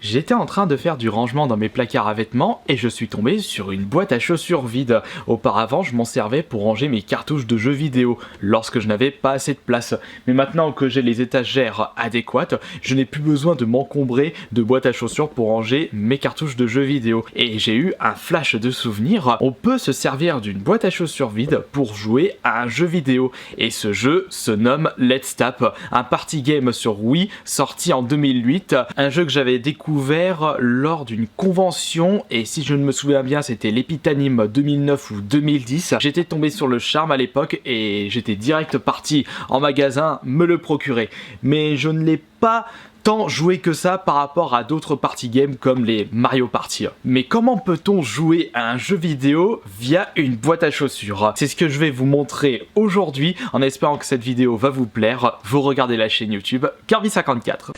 J'étais en train de faire du rangement dans mes placards à vêtements et je suis tombé sur une boîte à chaussures vide. Auparavant, je m'en servais pour ranger mes cartouches de jeux vidéo lorsque je n'avais pas assez de place. Mais maintenant que j'ai les étagères adéquates, je n'ai plus besoin de m'encombrer de boîtes à chaussures pour ranger mes cartouches de jeux vidéo. Et j'ai eu un flash de souvenir. On peut se servir d'une boîte à chaussures vide pour jouer à un jeu vidéo. Et ce jeu se nomme Let's Tap, un party game sur Wii sorti en 2008. Un jeu que j'avais découvert lors d'une convention, et si je ne me souviens bien c'était l'Epithanime 2009 ou 2010. J'étais tombé sur le charme à l'époque et j'étais direct parti en magasin me le procurer. Mais je ne l'ai pas tant joué que ça par rapport à d'autres party games comme les Mario Party. Mais comment peut-on jouer à un jeu vidéo via une boîte à chaussures? C'est ce que je vais vous montrer aujourd'hui en espérant que cette vidéo va vous plaire. Vous regardez la chaîne YouTube Kirby54.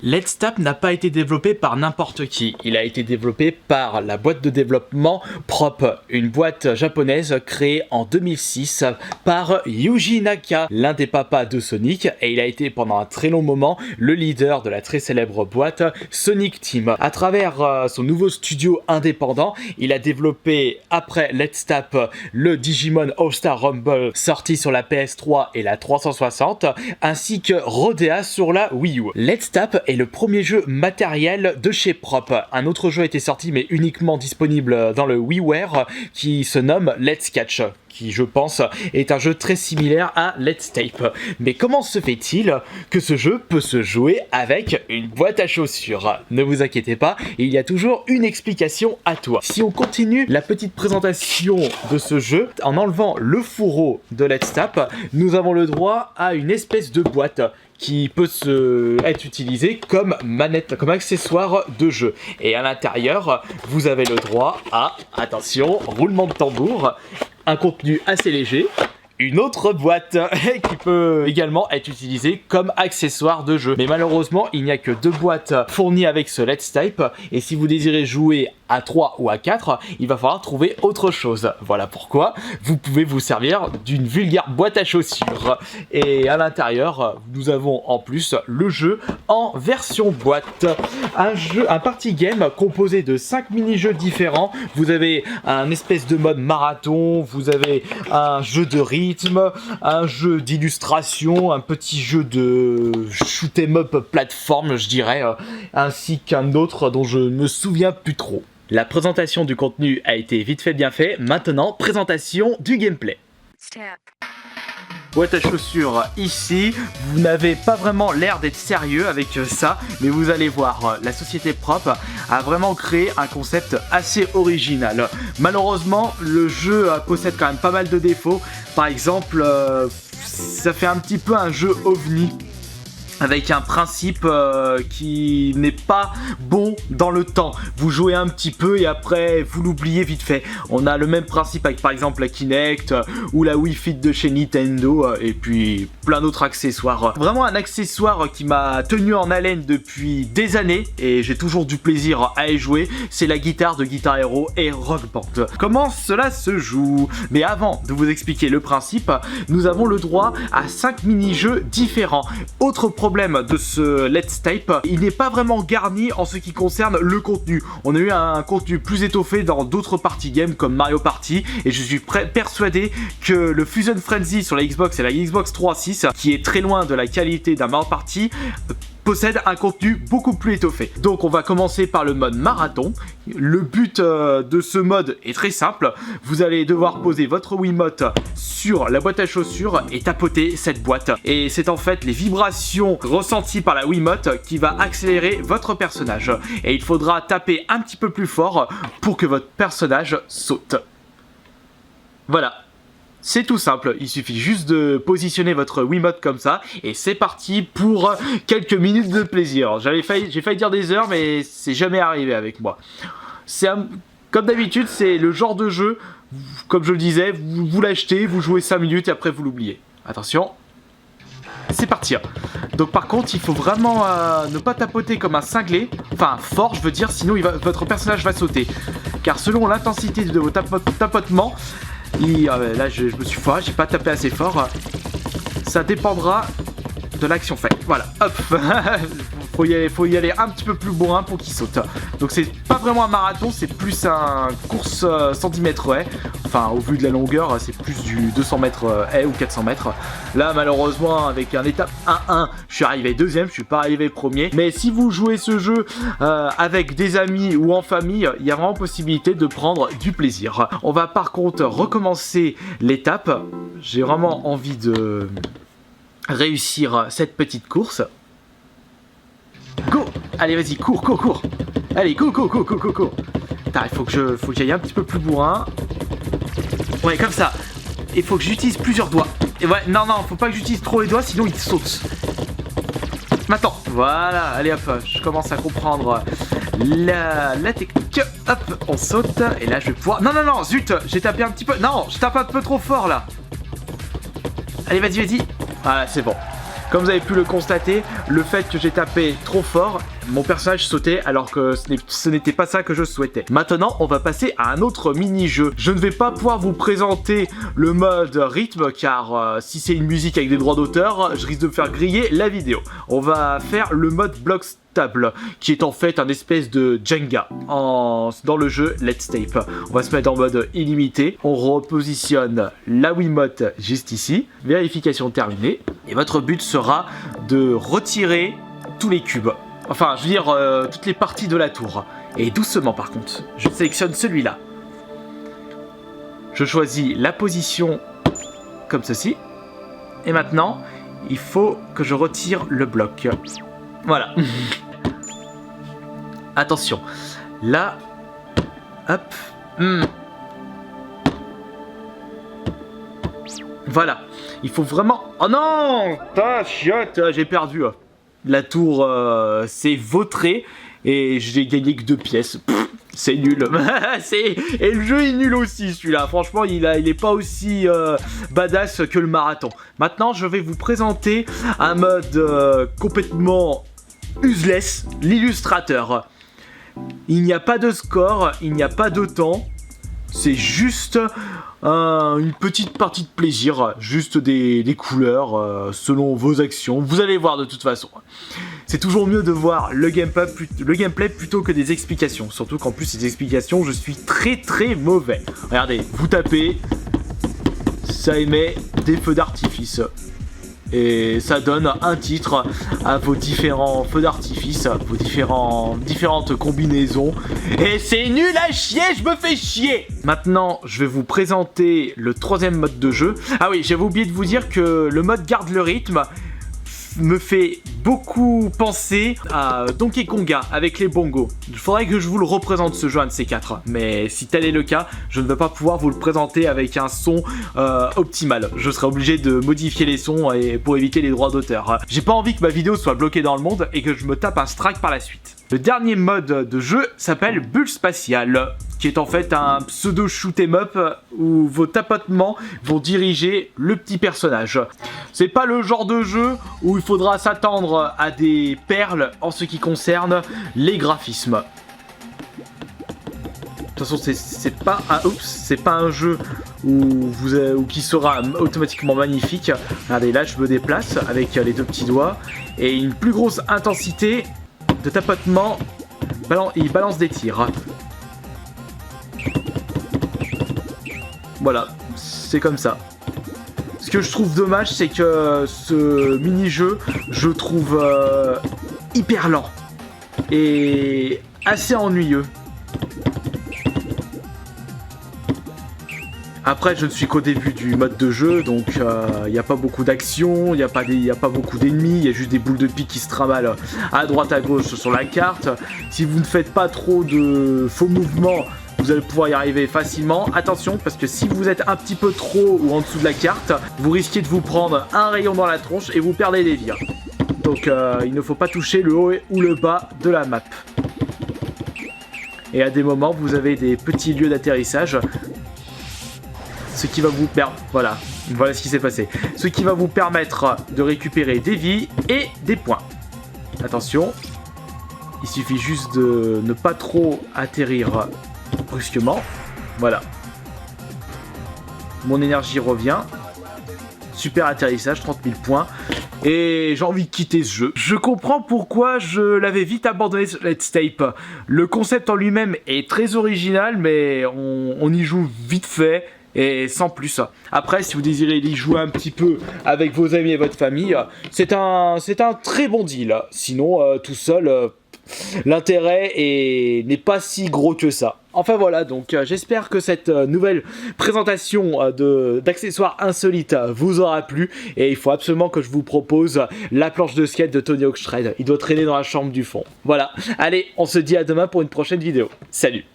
Let's Tap n'a pas été développé par n'importe qui, il a été développé par la boîte de développement Prop, une boîte japonaise créée en 2006 par Yuji Naka, l'un des papas de Sonic, et il a été pendant un très long moment le leader de la très célèbre boîte Sonic Team. À travers son nouveau studio indépendant, il a développé après Let's Tap le Digimon All-Star Rumble sorti sur la PS3 et la 360, ainsi que Rodea sur la Wii U. Let's Tap est le premier jeu matériel de chez Prop. Un autre jeu était sorti mais uniquement disponible dans le WiiWare qui se nomme Let's Catch, qui je pense est un jeu très similaire à Let's Tape. Mais comment se fait-il que ce jeu peut se jouer avec une boîte à chaussures? Ne vous inquiétez pas, il y a toujours une explication à toi. Si on continue la petite présentation de ce jeu, en enlevant le fourreau de Let's Tap, nous avons le droit à une espèce de boîte qui peut être utilisé comme manette, comme accessoire de jeu. Et à l'intérieur, vous avez le droit à, attention, roulement de tambour, un contenu assez léger, une autre boîte qui peut également être utilisée comme accessoire de jeu. Mais malheureusement, il n'y a que 2 boîtes fournies avec ce Let's Type, et si vous désirez jouer à 3 ou à 4, il va falloir trouver autre chose. Voilà pourquoi vous pouvez vous servir d'une vulgaire boîte à chaussures. Et à l'intérieur, nous avons en plus le jeu en version boîte. Un party game composé de 5 mini-jeux différents. Vous avez un espèce de mode marathon, vous avez un jeu de rythme, un jeu d'illustration, un petit jeu de shoot 'em up plateforme, je dirais, ainsi qu'un autre dont je ne me souviens plus trop. La présentation du contenu a été vite fait bien fait, maintenant présentation du gameplay. Boîte à chaussures ici, vous n'avez pas vraiment l'air d'être sérieux avec ça, mais vous allez voir, la société Prop a vraiment créé un concept assez original. Malheureusement, le jeu possède quand même pas mal de défauts. Par exemple, ça fait un petit peu un jeu ovni, avec un principe qui n'est pas bon dans le temps. Vous jouez un petit peu et après vous l'oubliez vite fait. On a le même principe avec par exemple la Kinect ou la Wii Fit de chez Nintendo et puis plein d'autres accessoires. Vraiment un accessoire qui m'a tenu en haleine depuis des années et j'ai toujours du plaisir à y jouer, c'est la guitare de Guitar Hero et Rock Band. Comment cela se joue? Mais avant de vous expliquer le principe, nous avons le droit à 5 mini-jeux différents. Autre problème de ce Let's Type, il n'est pas vraiment garni en ce qui concerne le contenu. On a eu un contenu plus étoffé dans d'autres party games comme Mario Party et je suis persuadé que le Fusion Frenzy sur la Xbox et la Xbox 360, qui est très loin de la qualité d'un Mario Party, possède un contenu beaucoup plus étoffé. Donc on va commencer par le mode marathon. Le but de ce mode est très simple. Vous allez devoir poser votre Wiimote sur la boîte à chaussures et tapoter cette boîte. Et c'est en fait les vibrations ressenties par la Wiimote qui va accélérer votre personnage. Et il faudra taper un petit peu plus fort pour que votre personnage saute. Voilà. C'est tout simple, il suffit juste de positionner votre Wiimote comme ça et c'est parti pour quelques minutes de plaisir. J'ai failli dire des heures mais c'est jamais arrivé avec moi. Comme d'habitude, c'est le genre de jeu, comme je le disais, vous l'achetez, vous jouez 5 minutes et après vous l'oubliez. Attention, c'est parti. Donc par contre, il faut vraiment ne pas tapoter comme un cinglé, enfin fort je veux dire, sinon votre personnage va sauter. Car selon l'intensité de vos tapotements, là je me suis foiré, j'ai pas tapé assez fort. Ça dépendra de l'action faite. Voilà, hop. faut y aller un petit peu plus bourrin pour qu'il saute. Donc c'est pas vraiment un marathon, c'est plus un course 110 mètres haies. Enfin, au vu de la longueur, c'est plus du 200 mètres haies ou 400 mètres. Là, malheureusement, avec un étape 1-1, je suis arrivé deuxième, je suis pas arrivé premier. Mais si vous jouez ce jeu avec des amis ou en famille, il y a vraiment possibilité de prendre du plaisir. On va par contre recommencer l'étape. J'ai vraiment envie de réussir cette petite course. Go! Allez, vas-y, cours. Allez, go. Putain, il faut que j'aille un petit peu plus bourrin. Ouais, comme ça. Il faut que j'utilise plusieurs doigts. Et ouais, non, faut pas que j'utilise trop les doigts, sinon il saute. Maintenant, voilà, allez hop, je commence à comprendre la technique. Hop, on saute, et là je vais pouvoir... Non, zut, j'ai tapé un petit peu... Non, je tape un peu trop fort là. Allez, vas-y. Voilà, c'est bon. Comme vous avez pu le constater, le fait que j'ai tapé trop fort, mon personnage sautait alors que ce n'était pas ça que je souhaitais. Maintenant, on va passer à un autre mini-jeu. Je ne vais pas pouvoir vous présenter le mode rythme car si c'est une musique avec des droits d'auteur, je risque de me faire griller la vidéo. On va faire le mode block stable qui est en fait un espèce de Jenga dans le jeu Let's Tape. On va se mettre en mode illimité. On repositionne la Wiimote juste ici. Vérification terminée. Et votre but sera de retirer tous les cubes. Enfin, je veux dire, toutes les parties de la tour. Et doucement par contre. Je sélectionne celui-là. Je choisis la position comme ceci. Et maintenant, il faut que je retire le bloc. Voilà. Attention. Là. Hop. Voilà. Il faut vraiment... Oh non! Ah, chiotte, j'ai perdu. La tour s'est vautrée et j'ai gagné que 2 pièces. C'est nul. Et le jeu est nul aussi celui-là. Franchement, il est pas aussi badass que le marathon. Maintenant, je vais vous présenter un mode complètement useless, l'illustrateur. Il n'y a pas de score, il n'y a pas de temps. C'est juste une petite partie de plaisir, juste des couleurs selon vos actions. Vous allez voir de toute façon. C'est toujours mieux de voir le gameplay plutôt que des explications. Surtout qu'en plus, ces explications, je suis très mauvais. Regardez, vous tapez, ça émet des feux d'artifice. Et ça donne un titre à vos différents feux d'artifice, vos différentes combinaisons. Et c'est nul à chier, je me fais chier! Maintenant, je vais vous présenter le 3e mode de jeu. Ah oui, j'avais oublié de vous dire que le mode garde le rythme me fait beaucoup penser à Donkey Konga avec les bongos. Il faudrait que je vous le représente ce jeu, un de ces 4. Mais si tel est le cas, je ne vais pas pouvoir vous le présenter avec un son optimal. Je serai obligé de modifier les sons pour éviter les droits d'auteur. J'ai pas envie que ma vidéo soit bloquée dans le monde et que je me tape un strike par la suite. Le dernier mode de jeu s'appelle Bulle Spatiale, qui est en fait un pseudo shoot'em up où vos tapotements vont diriger le petit personnage. C'est pas le genre de jeu où il faudra s'attendre à des perles en ce qui concerne les graphismes. De toute façon, c'est pas un jeu qui sera automatiquement magnifique. Regardez, là je me déplace avec les 2 petits doigts et une plus grosse intensité de tapotement. Il balance des tirs. Voilà, c'est comme ça. Ce que je trouve dommage, c'est que ce mini-jeu, je trouve hyper lent et assez ennuyeux. Après, je ne suis qu'au début du mode de jeu, donc il n'y a pas beaucoup d'action, il n'y a pas beaucoup d'ennemis, il y a juste des boules de pique qui se trimballent à droite à gauche sur la carte. Si vous ne faites pas trop de faux mouvements, vous allez pouvoir y arriver facilement. Attention, parce que si vous êtes un petit peu trop ou en dessous de la carte, vous risquez de vous prendre un rayon dans la tronche et vous perdez des vies. Donc il ne faut pas toucher le haut ou le bas de la map. Et à des moments, vous avez des petits lieux d'atterrissage. Ce qui va vous permettre... Voilà ce qui s'est passé. Ce qui va vous permettre de récupérer des vies et des points. Attention, il suffit juste de ne pas trop atterrir brusquement. Voilà. Mon énergie revient. Super atterrissage, 30 000 points. et j'ai envie de quitter ce jeu. Je comprends pourquoi je l'avais vite abandonné sur Let's Tape. Le concept en lui-même est très original, mais on y joue vite fait et sans plus. Après, si vous désirez y jouer un petit peu avec vos amis et votre famille, c'est un très bon deal. Sinon, tout seul, l'intérêt n'est pas si gros que ça. Enfin voilà, donc j'espère que cette nouvelle présentation d'accessoires insolites vous aura plu. Et il faut absolument que je vous propose la planche de skate de Tony Hawk Shred. Il doit traîner dans la chambre du fond. Voilà, allez, on se dit à demain pour une prochaine vidéo. Salut!